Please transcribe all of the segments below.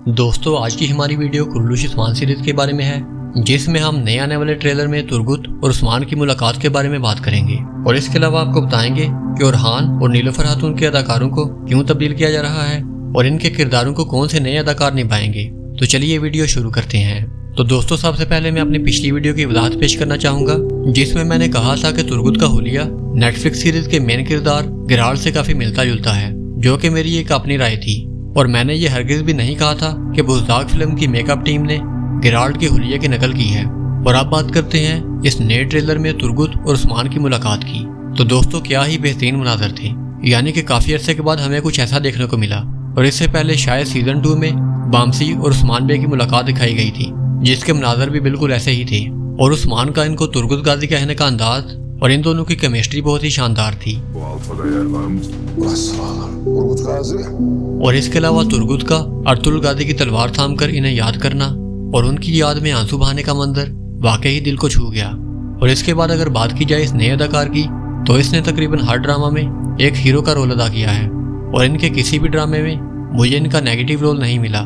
दोस्तों आज की हमारी वीडियो कुरैश उस्मान सीरीज के बारे में है, जिसमें हम नए आने वाले ट्रेलर में तुर्गुत और उस्मान की मुलाकात के बारे में बात करेंगे और इसके अलावा आपको बताएंगे कि ओरहान और नीलोफर खातून के अदाकारों को क्यों तब्दील किया जा रहा है और इनके किरदारों को कौन से नए अदाकार निभाएंगे। तो चलिए वीडियो शुरू करते हैं। तो दोस्तों सबसे पहले मैं अपनी पिछली वीडियो की वजाहत पेश करना चाहूंगा, जिसमें मैंने कहा था कि तुर्गुत का हुलिया नेटफ्लिक्स सीरीज के मेन किरदार गिराल्ड से काफी मिलता जुलता है, जो कि मेरी एक अपनी राय थी। और मैंने ये हरगिज भी नहीं कहा था कि बुज़दाग फिल्म की मेकअप टीम ने गिराल्ड के हुलिये की नकल की है। और अब बात करते हैं इस नए ट्रेलर में तुर्गुत और उस्मान की मुलाकात की। तो दोस्तों क्या ही बेहतरीन मुनाज़र थे, यानी कि काफी अरसे के बाद हमें कुछ ऐसा देखने को मिला। और इससे पहले शायद सीजन 2 में बामसी और उस्मान बे की मुलाकात दिखाई गई थी, जिसके मुनाज़र भी बिल्कुल ऐसे ही थे। और उस्मान का इनको तुर्गुत गाजी कहने का अंदाज और इन दोनों की केमिस्ट्री बहुत ही शानदार थी। और इसके अलावा तुर्गुत का अर्तुल गाजी की तलवार थामकर इन्हें याद करना और उनकी याद में आंसू बहाने का मंजर वाकई ही दिल को छू गया। और इसके बाद अगर बात की जाए इस नए अदाकार की, तो इसने तकरीबन हर ड्रामा में एक हीरो का रोल अदा किया है और इनके किसी भी ड्रामे में मुझे इनका नेगेटिव रोल नहीं मिला।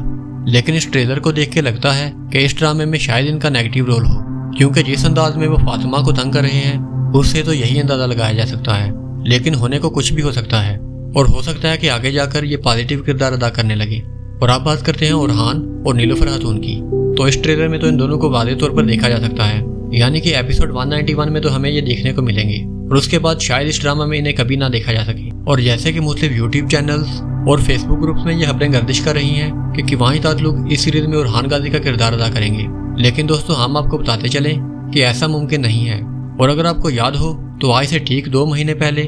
लेकिन इस ट्रेलर को देख के लगता है कि इस ड्रामे में शायद इनका नेगेटिव रोल हो, क्योंकि जिस अंदाज में वो फातिमा को तंग कर रहे हैं उससे तो यही अंदाजा लगाया जा सकता है। लेकिन होने को कुछ भी हो सकता है और हो सकता है कि आगे जाकर ये पॉजिटिव किरदार अदा करने लगे। और आप बात करते हैं ओरहान और नीलोफर खातून की, तो इस ट्रेलर में तो इन दोनों को वाज़ेह तौर पर देखा जा सकता है, यानी कि एपिसोड 191 में तो हमें ये देखने को मिलेंगे और उसके बाद शायद इस ड्रामा में इन्हें कभी ना देखा जा सके। और जैसे कि मुख्तलिफ यूट्यूब चैनल्स और फेसबुक ग्रुप्स में ये खबरें गर्दिश कर रही हैं कि किवाही तातलुक इस सीरीज में ओरहान गाजी का किरदार अदा करेंगे। लेकिन दोस्तों हम आपको बताते चलें कि ऐसा मुमकिन नहीं है। और अगर आपको याद हो तो आज से ठीक 2 महीने पहले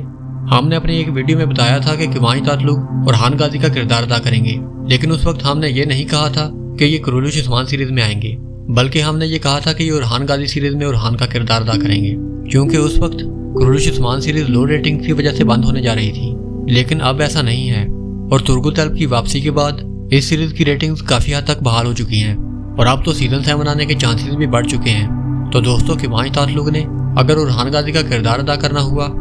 हमने अपनी एक वीडियो में बताया था कि किवाही तातलुक ओरहान गाजी का किरदार अदा करेंगे। लेकिन उस वक्त हमने ये नहीं कहा था कि ये कुरैश उस्मान सीरीज में आएंगे, बल्कि हमने ये कहा था कि ये ओरहान गाजी सीरीज में ओरहान का किरदार अदा करेंगे, क्योंकि उस वक्त कुरैश उस्मान सीरीज लो रेटिंग की वजह से बंद होने जा रही थी। लेकिन अब ऐसा नहीं है और तुर्गुत एल्ब की वापसी के बाद इस सीरीज की रेटिंग्स काफी हद तक बहाल हो चुकी हैं और अब तो सीजन 7 आने के चांसेस भी बढ़ चुके हैं। तो दोस्तों किवाही तातलुक ने अगर ओरहान गाजी का किरदार अदा करना हुआ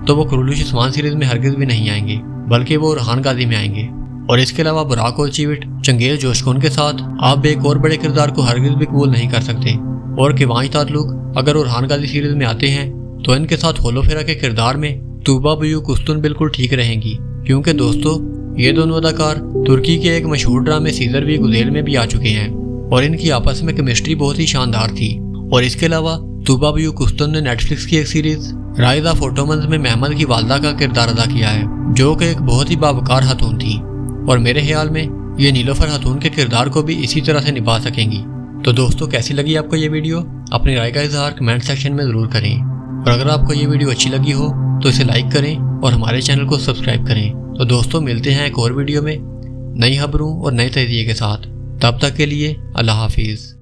तो वो कुरैश उस्मान सीरीज में हरगिज भी नहीं आएंगे, बल्कि वो ओरहान गाजी में आएंगे। और इसके अलावा बुराक और चीविट चंगेज जोशकोन के साथ आप एक और बड़े किरदार को हरगिज भी कबूल नहीं कर सकते। और किवाही तातलुक अगर ओरहान गाजी सीरीज में आते हैं तो इनके साथ होलोफेरा के किरदार में तूबा बुयू कुस्तुन बिल्कुल ठीक रहेंगी, क्योंकि दोस्तों ये दोनों अदाकार तुर्की के एक मशहूर ड्रामे सीजर वी गुजेल में भी आ चुके हैं और इनकी आपस में केमिस्ट्री बहुत ही शानदार थी। और इसके अलावा तूबा बुयू कुस्तुन ने नेटफ्लिक्स की एक सीरीज राइज ऑफ ओटोमन्स में महमद की वालदा का किरदार अदा किया है, जो कि एक बहुत ही बावकार खातून थी। और मेरे ख्याल में ये नीलोफर खातून के किरदार को भी इसी तरह से निभा सकेंगी। तो दोस्तों कैसी लगी आपको ये वीडियो? अपनी राय का इजहार कमेंट सेक्शन में ज़रूर करें। और अगर आपको ये वीडियो अच्छी लगी हो तो इसे लाइक करें और हमारे चैनल को सब्सक्राइब करें। तो दोस्तों मिलते हैं एक और वीडियो में नई खबरों और नए तजज़िये के साथ। तब तक के लिए अल्लाह हाफिज़।